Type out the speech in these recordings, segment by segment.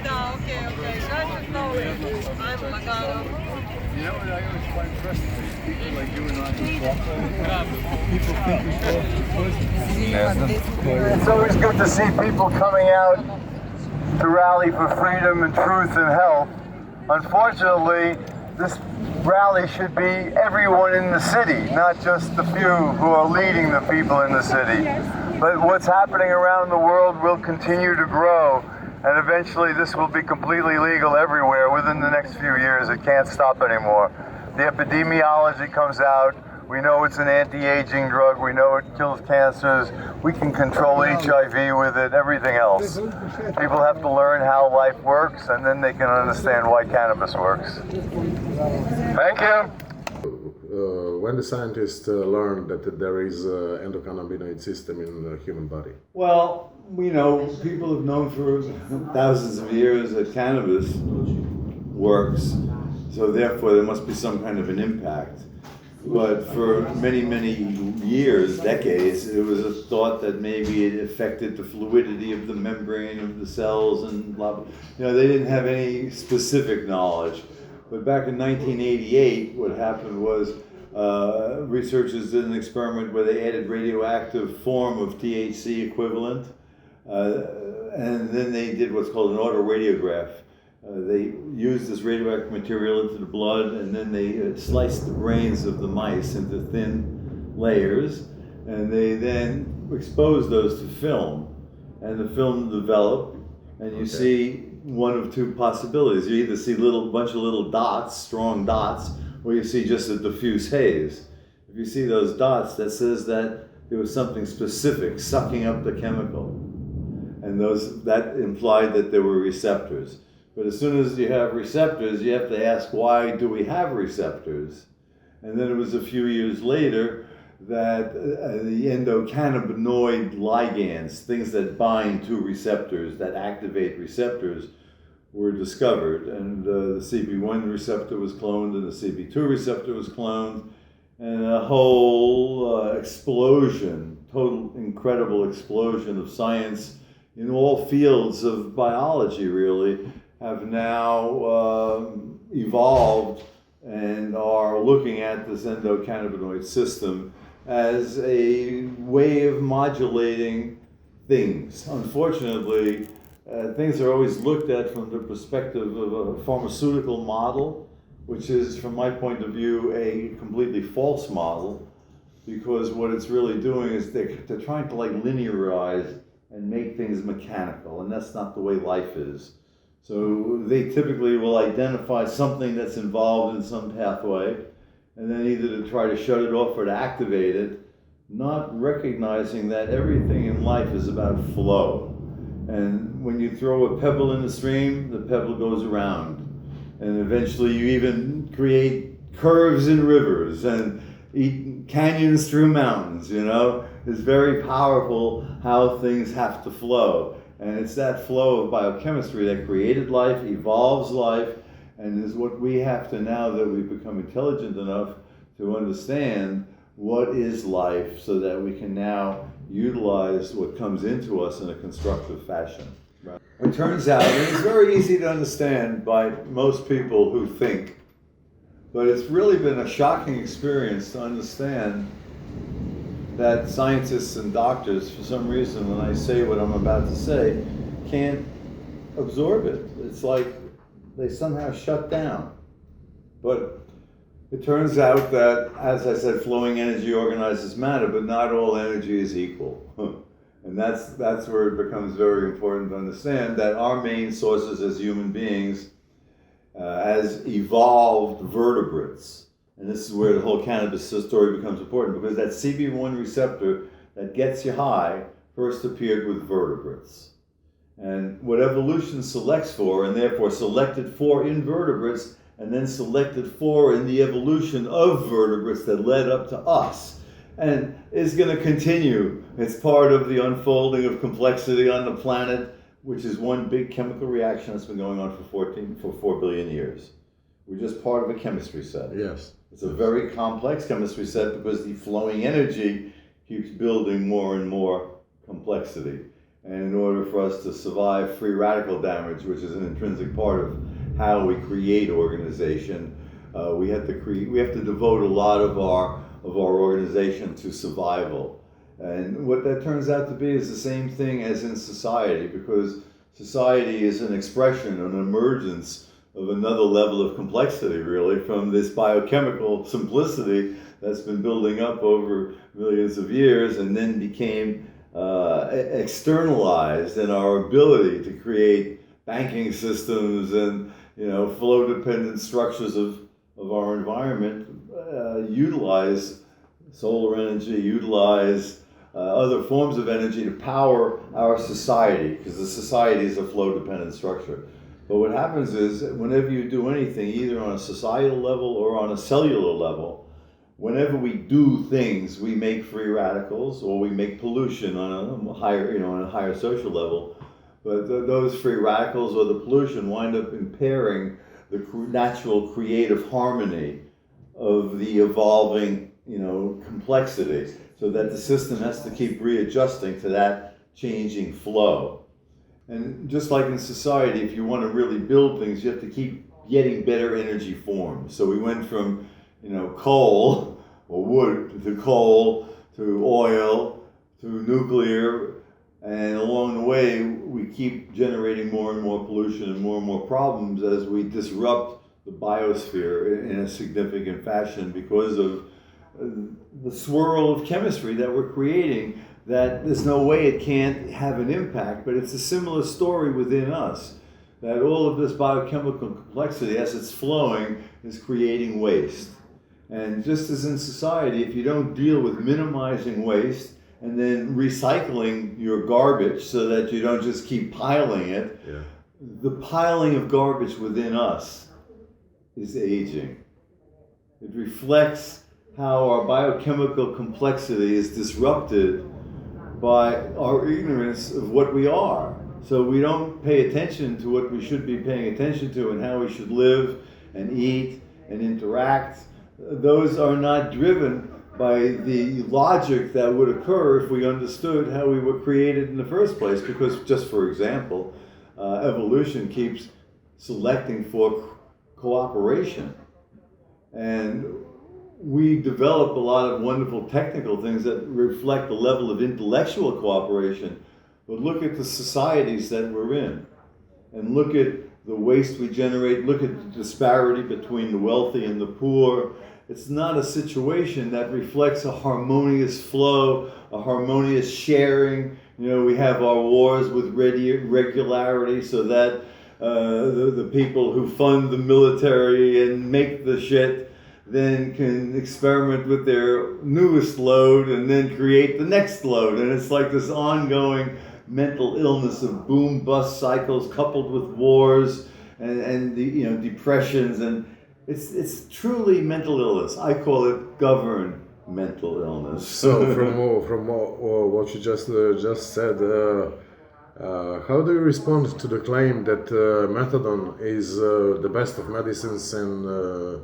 da, okej. Građan kao ajmo lagano. You know what I always find frustrating? People like you and I who walk people think we It's always good to see people coming out to rally for freedom and truth and health. Unfortunately, this rally should be everyone in the city, not just the few who are leading the people in the city. But what's happening around the world will continue to grow, and eventually this will be completely legal everywhere within the next few years. It can't stop anymore. The epidemiology comes out. We know it's an anti-aging drug. We know it kills cancers. We can control HIV with it, everything else. People have to learn how life works, and then they can understand why cannabis works. Thank you. When the scientists learned that there is an endocannabinoid system in the human body? Well, we know, people have known for thousands of years that cannabis works, so therefore there must be some kind of an impact. But for many, many years, decades, it was a thought that maybe it affected the fluidity of the membrane of the cells and blah, blah. You know, they didn't have any specific knowledge. But back in 1988, what happened was researchers did an experiment where they added radioactive form of THC equivalent, and then they did what's called an autoradiograph. They used this radioactive material into the blood, and then they sliced the brains of the mice into thin layers, and they then exposed those to film, and the film developed, and you see one of two possibilities. You either see a bunch of little dots, strong dots, or you see just a diffuse haze. If you see those dots, that says that there was something specific sucking up the chemical, and that implied that there were receptors. But as soon as you have receptors, you have to ask, why do we have receptors? And then it was a few years later that the endocannabinoid ligands, things that bind to receptors, that activate receptors, were discovered. And the CB1 receptor was cloned, and the CB2 receptor was cloned, and a whole explosion, total incredible explosion of science in all fields of biology, really, have now evolved and are looking at this endocannabinoid system as a way of modulating things. Unfortunately, things are always looked at from the perspective of a pharmaceutical model, which is, from my point of view, a completely false model, because what it's really doing is they're trying to like linearize and make things mechanical, and that's not the way life is. So they typically will identify something that's involved in some pathway, and then either to try to shut it off or to activate it, not recognizing that everything in life is about flow. And when you throw a pebble in the stream, the pebble goes around. And eventually you even create curves in rivers and canyons through mountains, you know? It's very powerful how things have to flow. And it's that flow of biochemistry that created life, evolves life, and is what we have to, now that we've become intelligent enough to understand what is life, so that we can now utilize what comes into us in a constructive fashion. Right? It turns out, and it's very easy to understand by most people who think, but it's really been a shocking experience to understand that scientists and doctors, for some reason, when I say what I'm about to say, can't absorb it. It's like they somehow shut down. But it turns out that, as I said, flowing energy organizes matter, but not all energy is equal. And that's where it becomes very important to understand that our main sources as human beings, as evolved vertebrates, and this is where the whole cannabis story becomes important, because that CB1 receptor that gets you high first appeared with vertebrates. And what evolution selects for, and therefore selected for in vertebrates, and then selected for in the evolution of vertebrates that led up to us, and is going to continue. It's part of the unfolding of complexity on the planet, which is one big chemical reaction that's been going on for 4 billion years. We're just part of a chemistry set. Yes. It's a very complex chemistry set because the flowing energy keeps building more and more complexity. And in order for us to survive free radical damage, which is an intrinsic part of how we create organization, we have to devote a lot of our organization to survival. And what that turns out to be is the same thing as in society, because society is an expression, an emergence of another level of complexity, really, from this biochemical simplicity that's been building up over millions of years and then became externalized in our ability to create banking systems and, flow-dependent structures of our environment, utilize solar energy, utilize other forms of energy to power our society, because the society is a flow-dependent structure. But what happens is, whenever you do anything, either on a societal level or on a cellular level, whenever we do things, we make free radicals or we make pollution on a higher social level. But those free radicals or the pollution wind up impairing the natural creative harmony of the evolving, complexity, so that the system has to keep readjusting to that changing flow. And just like in society, if you want to really build things, you have to keep getting better energy forms. So we went from, coal or wood to coal to oil to nuclear, and along the way we keep generating more and more pollution and more problems as we disrupt the biosphere in a significant fashion because of the swirl of chemistry that we're creating, that there's no way it can't have an impact. But it's a similar story within us, that all of this biochemical complexity, as it's flowing, is creating waste. And just as in society, if you don't deal with minimizing waste and then recycling your garbage so that you don't just keep piling it, the piling of garbage within us is aging. It reflects how our biochemical complexity is disrupted by our ignorance of what we are. So we don't pay attention to what we should be paying attention to and how we should live and eat and interact. Those are not driven by the logic that would occur if we understood how we were created in the first place. Because, just for example, evolution keeps selecting for cooperation. And we develop a lot of wonderful technical things that reflect the level of intellectual cooperation. But look at the societies that we're in, and look at the waste we generate, look at the disparity between the wealthy and the poor. It's not a situation that reflects a harmonious flow, a harmonious sharing. We have our wars with regularity so that the people who fund the military and make the shit then can experiment with their newest load and then create the next load. And it's like this ongoing mental illness of boom-bust cycles coupled with wars and the depressions, and it's truly mental illness. I call it governed mental illness. So from what you just said, how do you respond to the claim that methadone is the best of medicines and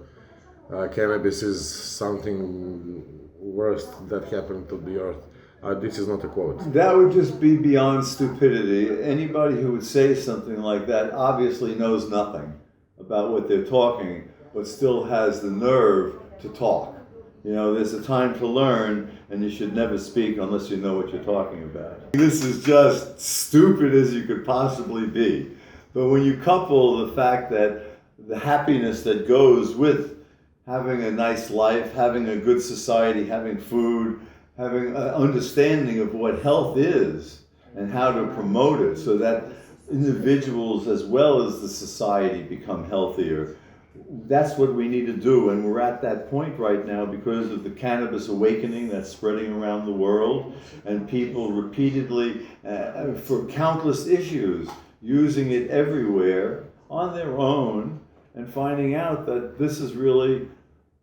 cannabis is something worst that happened to the earth? This is not a quote. That would just be beyond stupidity. Anybody who would say something like that obviously knows nothing about what they're talking, but still has the nerve to talk. There's a time to learn, and you should never speak unless you know what you're talking about. This is just stupid as you could possibly be. But when you couple the fact that the happiness that goes with having a nice life, having a good society, having food, having an understanding of what health is and how to promote it so that individuals as well as the society become healthier. That's what we need to do, and we're at that point right now because of the cannabis awakening that's spreading around the world, and people repeatedly, for countless issues, using it everywhere on their own and finding out that this is really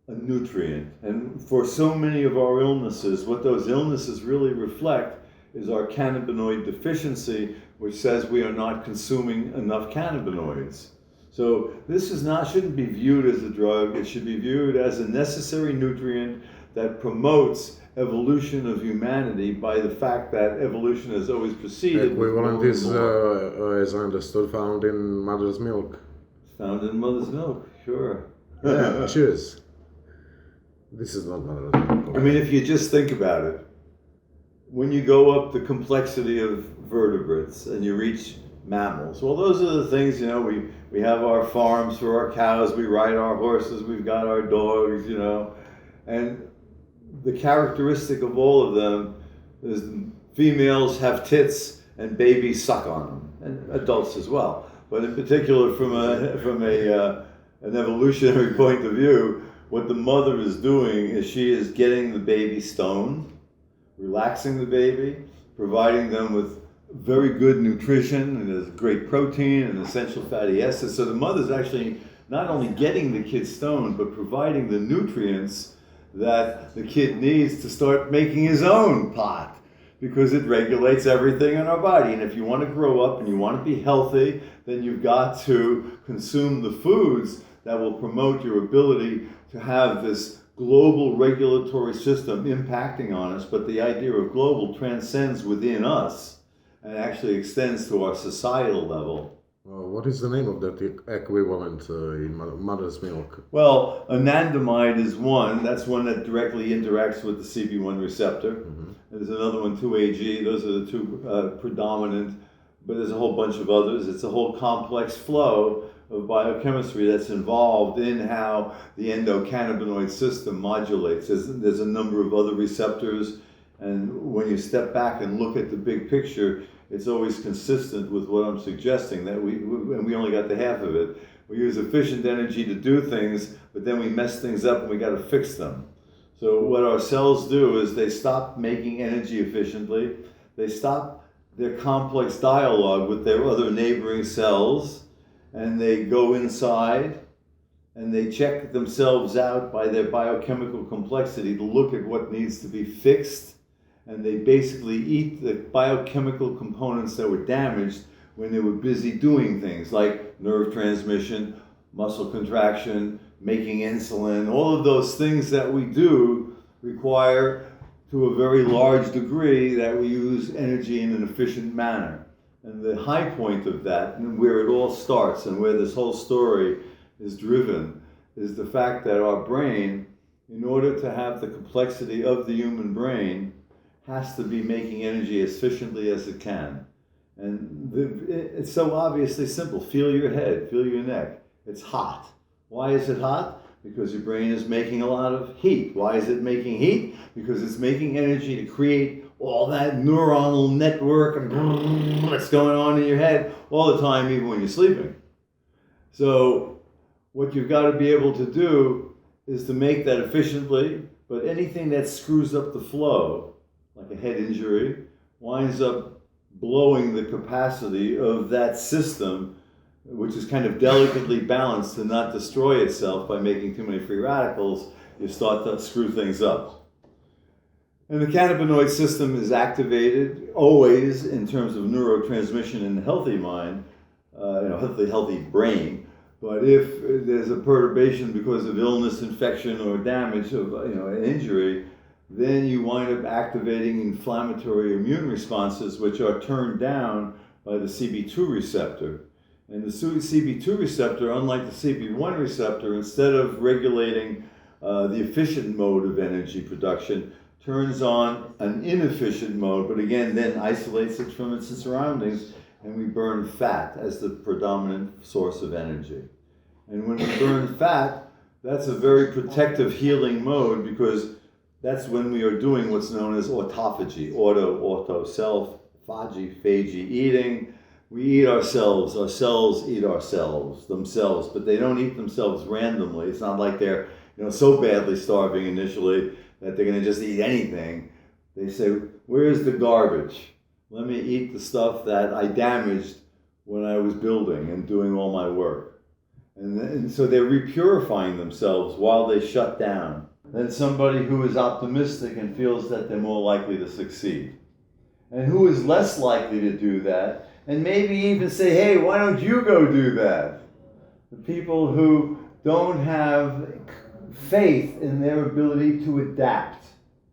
a nutrient. And for so many of our illnesses, what those illnesses really reflect is our cannabinoid deficiency, which says we are not consuming enough cannabinoids. So this shouldn't be viewed as a drug. It should be viewed as a necessary nutrient that promotes evolution of humanity by the fact that evolution has always proceeded. Equivalent is, as I understood, found in mother's milk. It's found in mother's milk, sure. Yeah, cheers. This is not mother's milk. I mean, if you just think about it, when you go up the complexity of vertebrates and you reach mammals, well, those are the things, we have our farms for our cows, we ride our horses, we've got our dogs, and the characteristic of all of them is females have tits and babies suck on them, and adults as well. But in particular, from an evolutionary point of view, what the mother is doing is she is getting the baby stoned, relaxing the baby, providing them with very good nutrition, and there's great protein and essential fatty acids. So the mother's actually not only getting the kid stoned, but providing the nutrients that the kid needs to start making his own pot, because it regulates everything in our body. And if you want to grow up and you want to be healthy, then you've got to consume the foods that will promote your ability to have this global regulatory system impacting on us. But the idea of global transcends within us and actually extends to our societal level. What is the name of that equivalent in mother's milk? Well, Anandamid is one. That's one that directly interacts with the CB1 receptor. Mm-hmm. There's another one, 2AG. Those are the two predominant, but there's a whole bunch of others. It's a whole complex flow of biochemistry that's involved in how the endocannabinoid system modulates. There's a number of other receptors, and when you step back and look at the big picture, it's always consistent with what I'm suggesting, that we only got the half of it. We use efficient energy to do things, but then we mess things up and we got to fix them. So what our cells do is they stop making energy efficiently, they stop their complex dialogue with their other neighboring cells, and they go inside and they check themselves out by their biochemical complexity to look at what needs to be fixed. And they basically eat the biochemical components that were damaged when they were busy doing things like nerve transmission, muscle contraction, making insulin. All of those things that we do require, to a very large degree, that we use energy in an efficient manner. And the high point of that, and where it all starts and where this whole story is driven, is the fact that our brain, in order to have the complexity of the human brain, has to be making energy as efficiently as it can. And it's so obviously simple. Feel your head, feel your neck. It's hot. Why is it hot? Because your brain is making a lot of heat. Why is it making heat? Because it's making energy to create all that neuronal network and what's going on in your head all the time, even when you're sleeping. So what you've got to be able to do is to make that efficiently, but anything that screws up the flow, like a head injury, winds up blowing the capacity of that system, which is kind of delicately balanced to not destroy itself by making too many free radicals. You start to screw things up. And the cannabinoid system is activated always in terms of neurotransmission in the healthy mind, healthy brain. But if there's a perturbation because of illness, infection, or damage of an injury, then you wind up activating inflammatory immune responses, which are turned down by the CB2 receptor. And the CB2 receptor, unlike the CB1 receptor, instead of regulating the efficient mode of energy production, turns on an inefficient mode, but again, then isolates it from its surroundings, and we burn fat as the predominant source of energy. And when we burn fat, that's a very protective healing mode, because that's when we are doing what's known as autophagy, auto, self, phagy, eating. We eat ourselves, our cells eat ourselves, themselves, but they don't eat themselves randomly. It's not like they're so badly starving initially that they're going to just eat anything. They say, where's the garbage? Let me eat the stuff that I damaged when I was building and doing all my work. And so they're repurifying themselves while they shut down. Then somebody who is optimistic and feels that they're more likely to succeed. And who is less likely to do that, and maybe even say, hey, why don't you go do that? The people who don't have faith in their ability to adapt.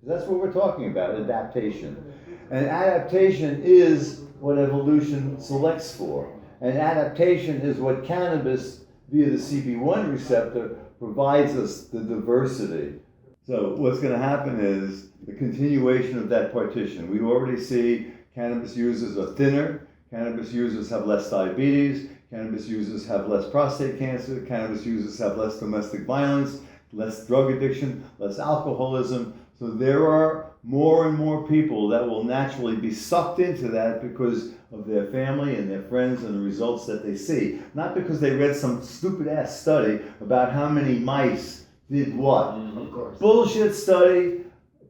That's what we're talking about, adaptation. And adaptation is what evolution selects for. And adaptation is what cannabis, via the CB1 receptor, provides us the diversity. So what's going to happen is the continuation of that partition. We already see cannabis users are thinner, cannabis users have less diabetes, cannabis users have less prostate cancer, cannabis users have less domestic violence, less drug addiction, less alcoholism. So there are more and more people that will naturally be sucked into that because of their family and their friends and the results that they see. Not because they read some stupid ass study about how many mice did what. Of course. Bullshit study,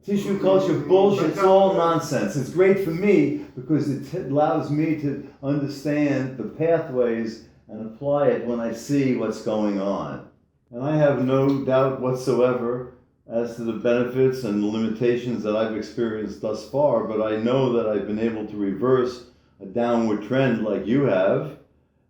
tissue culture bullshit, it's all nonsense. It's great for me because it allows me to understand the pathways and apply it when I see what's going on. And I have no doubt whatsoever as to the benefits and the limitations that I've experienced thus far, but I know that I've been able to reverse a downward trend like you have.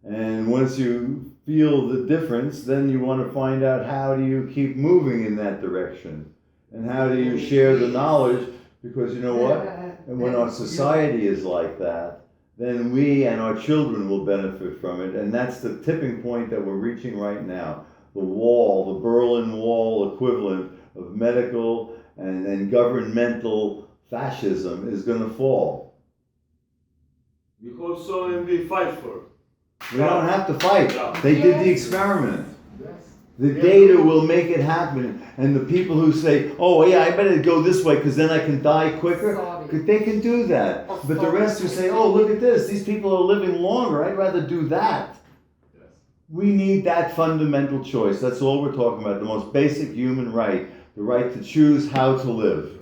And once you feel the difference, then you want to find out how do you keep moving in that direction? And how do you share the knowledge? Because you know what? And when our society is like that, then we and our children will benefit from it. And that's the tipping point that we're reaching right now. The wall, the Berlin Wall equivalent of medical and governmental fascism is going to fall. We hope so and we fight for it. We don't have to fight. Yeah. They did the experiment. The data will make it happen. And the people who say, oh yeah, I better go this way because then I can die quicker, they can do that. But the rest who say, oh look at this, these people are living longer, I'd rather do that. We need that fundamental choice. That's all we're talking about, the most basic human right, the right to choose how to live.